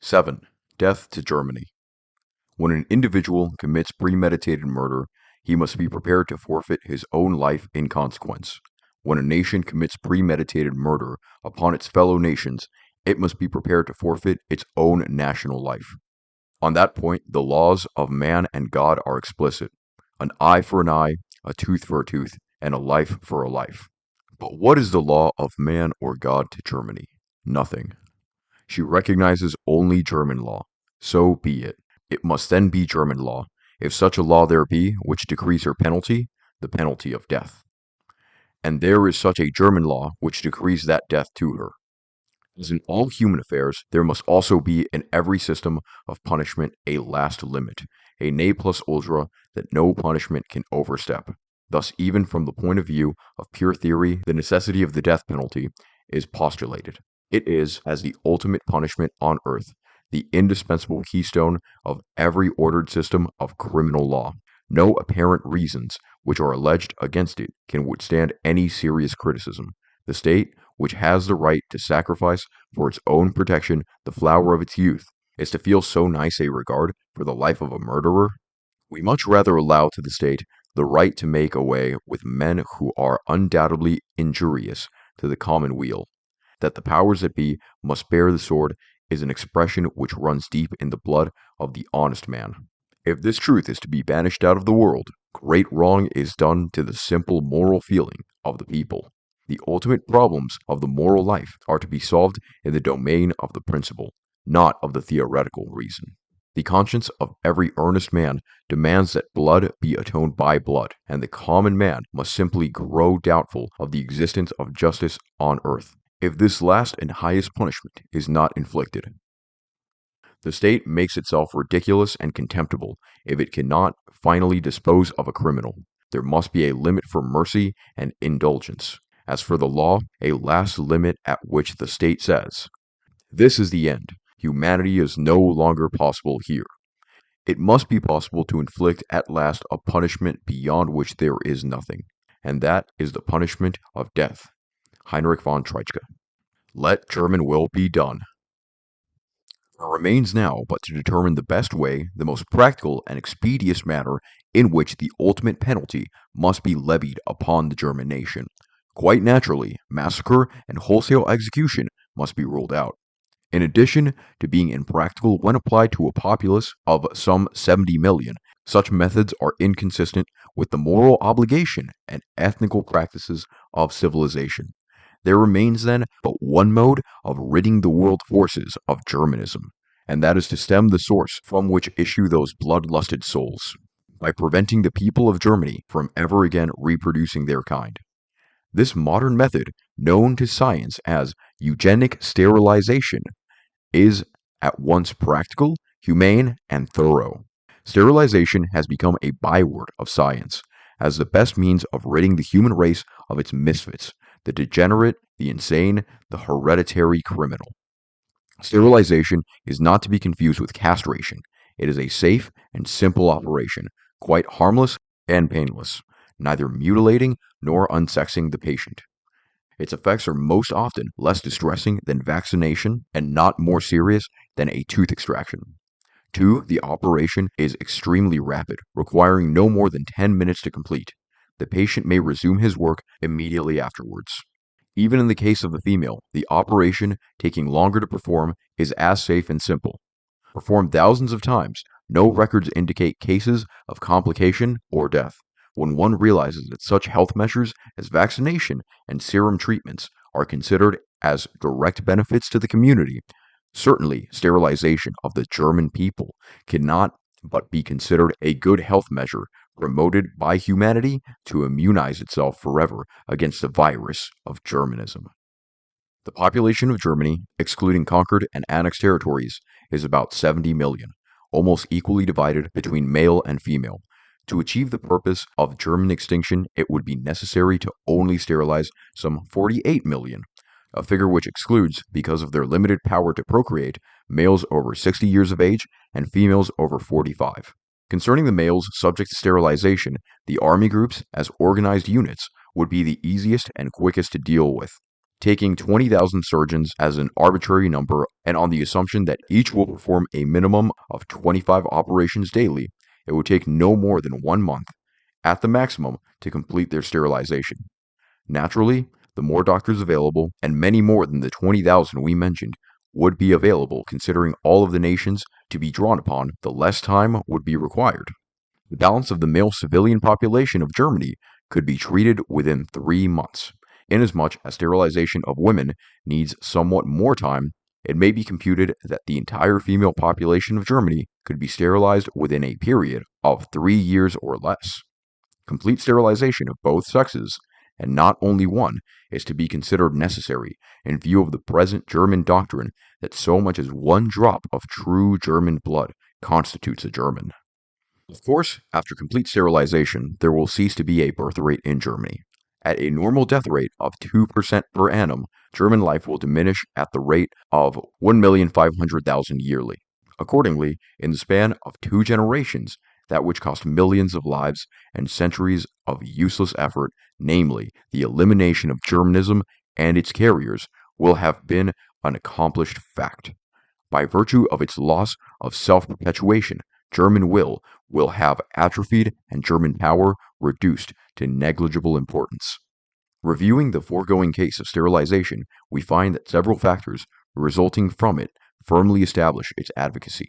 7. Death to Germany. When an individual commits premeditated murder, he must be prepared to forfeit his own life in consequence. When a nation commits premeditated murder upon its fellow nations, it must be prepared to forfeit its own national life. On that point, the laws of man and God are explicit: an eye for an eye, a tooth for a tooth, and a life for a life. But what is the law of man or God to Germany? Nothing. She recognizes only German law. So be it. It must then be German law, if such a law there be, which decrees her penalty, the penalty of death. And there is such a German law which decrees that death to her. As in all human affairs, there must also be in every system of punishment a last limit, a ne plus ultra that no punishment can overstep. Thus, even from the point of view of pure theory, the necessity of the death penalty is postulated. It is, as the ultimate punishment on earth, the indispensable keystone of every ordered system of criminal law. No apparent reasons which are alleged against it can withstand any serious criticism. The state, which has the right to sacrifice for its own protection the flower of its youth, is to feel so nice a regard for the life of a murderer? We much rather allow to the state the right to make away with men who are undoubtedly injurious to the common weal. That the powers that be must bear the sword is an expression which runs deep in the blood of the honest man. If this truth is to be banished out of the world, great wrong is done to the simple moral feeling of the people. The ultimate problems of the moral life are to be solved in the domain of the principle, not of the theoretical reason. The conscience of every earnest man demands that blood be atoned by blood, and the common man must simply grow doubtful of the existence of justice on earth, if this last and highest punishment is not inflicted. The state makes itself ridiculous and contemptible if it cannot finally dispose of a criminal. There must be a limit for mercy and indulgence. As for the law, a last limit at which the state says, "This is the end. Humanity is no longer possible here." It must be possible to inflict at last a punishment beyond which there is nothing, and that is the punishment of death. Heinrich von Treitschke. Let German will be done. There remains now but to determine the best way, the most practical and expeditious manner in which the ultimate penalty must be levied upon the German nation. Quite naturally, massacre and wholesale execution must be ruled out. In addition to being impractical when applied to a populace of some 70 million, such methods are inconsistent with the moral obligation and ethnical practices of civilization. There remains then but one mode of ridding the world forces of Germanism, and that is to stem the source from which issue those bloodlusted souls, by preventing the people of Germany from ever again reproducing their kind. This modern method, known to science as eugenic sterilization, is at once practical, humane, and thorough. Sterilization has become a byword of science, as the best means of ridding the human race of its misfits, the degenerate, the insane, the hereditary criminal. Sterilization is not to be confused with castration. It is a safe and simple operation, quite harmless and painless, neither mutilating nor unsexing the patient. Its effects are most often less distressing than vaccination and not more serious than a tooth extraction. 2. The operation is extremely rapid, requiring no more than 10 minutes to complete. The patient may resume his work immediately afterwards. Even in the case of the female, the operation, taking longer to perform, is as safe and simple. Performed thousands of times, no records indicate cases of complication or death. When one realizes that such health measures as vaccination and serum treatments are considered as direct benefits to the community, certainly sterilization of the German people cannot but be considered a good health measure promoted by humanity to immunize itself forever against the virus of Germanism. The population of Germany, excluding conquered and annexed territories, is about 70 million, almost equally divided between male and female. To achieve the purpose of German extinction, it would be necessary to only sterilize some 48 million, a figure which excludes, because of their limited power to procreate, males over 60 years of age and females over 45. Concerning the males subject to sterilization, the army groups, as organized units, would be the easiest and quickest to deal with. Taking 20,000 surgeons as an arbitrary number and on the assumption that each will perform a minimum of 25 operations daily, it would take no more than 1 month, at the maximum, to complete their sterilization. Naturally, the more doctors available, and many more than the 20,000 we mentioned, would be available considering all of the nations to be drawn upon, the less time would be required. The balance of the male civilian population of Germany could be treated within 3 months. Inasmuch as sterilization of women needs somewhat more time, it may be computed that the entire female population of Germany could be sterilized within a period of 3 years or less. Complete sterilization of both sexes, and not only one, is to be considered necessary in view of the present German doctrine that so much as one drop of true German blood constitutes a German. Of course, after complete sterilization, there will cease to be a birth rate in Germany. At a normal death rate of 2% per annum, German life will diminish at the rate of 1,500,000 yearly. Accordingly, in the span of 2 generations, that which cost millions of lives and centuries of useless effort, namely the elimination of Germanism and its carriers, will have been an accomplished fact. By virtue of its loss of self-perpetuation, German will have atrophied and German power reduced to negligible importance. Reviewing the foregoing case of sterilization, we find that several factors resulting from it firmly establish its advocacy.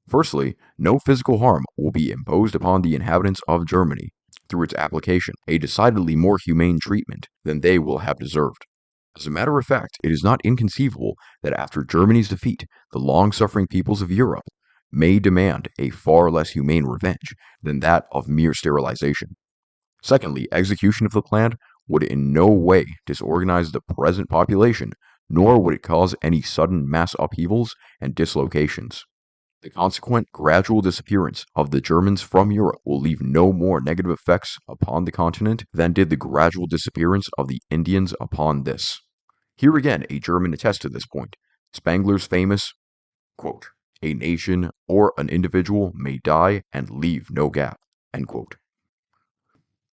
Firstly, no physical harm will be imposed upon the inhabitants of Germany through its application, a decidedly more humane treatment than they will have deserved. As a matter of fact, it is not inconceivable that after Germany's defeat, the long-suffering peoples of Europe may demand a far less humane revenge than that of mere sterilization. Secondly, execution of the plan would in no way disorganize the present population, nor would it cause any sudden mass upheavals and dislocations. The consequent gradual disappearance of the Germans from Europe will leave no more negative effects upon the continent than did the gradual disappearance of the Indians upon this. Here again a German attests to this point. Spengler's famous, quote, "A nation or an individual may die and leave no gap." End quote.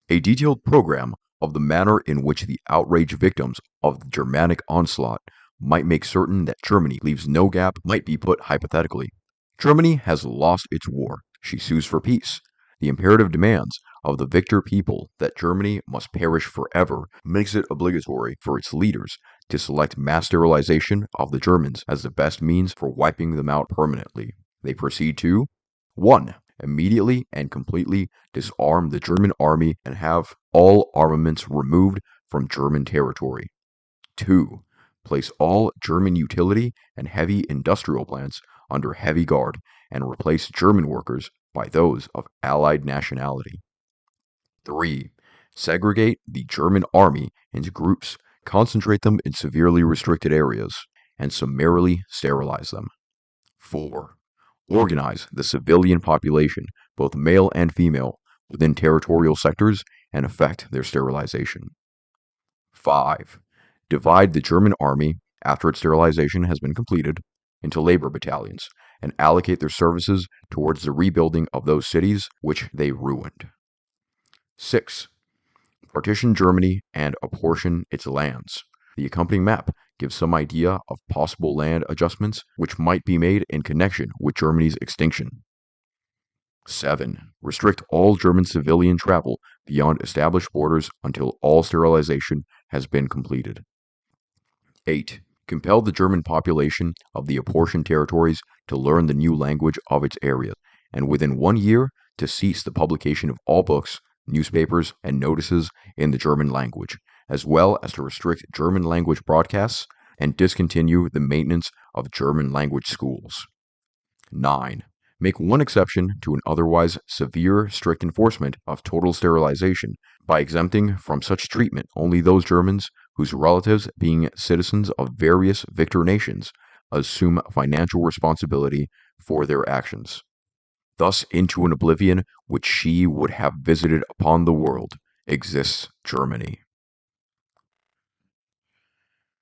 A detailed program of the manner in which the outraged victims of the Germanic onslaught might make certain that Germany leaves no gap might be put hypothetically. Germany has lost its war. She sues for peace. The imperative demands of the victor people that Germany must perish forever makes it obligatory for its leaders to select mass sterilization of the Germans as the best means for wiping them out permanently. They proceed to 1. Immediately and completely disarm the German army and have all armaments removed from German territory. 2. Place all German utility and heavy industrial plants under heavy guard and replace German workers by those of Allied nationality. 3. Segregate the German army into groups, concentrate them in severely restricted areas, and summarily sterilize them. 4. Organize the civilian population, both male and female, within territorial sectors and effect their sterilization. 5. Divide the German army, after its sterilization has been completed, into labor battalions and allocate their services towards the rebuilding of those cities which they ruined. 6. Partition Germany and apportion its lands. The accompanying map gives some idea of possible land adjustments which might be made in connection with Germany's extinction. 7. Restrict all German civilian travel beyond established borders until all sterilization has been completed. 8. Compel the German population of the apportioned territories to learn the new language of its area, and within 1 year to cease the publication of all books, newspapers, and notices in the German language, as well as to restrict German language broadcasts and discontinue the maintenance of German language schools. 9. Make one exception to an otherwise severe, strict enforcement of total sterilization by exempting from such treatment only those Germans whose relatives, being citizens of various victor nations, assume financial responsibility for their actions. Thus into an oblivion which she would have visited upon the world exists Germany.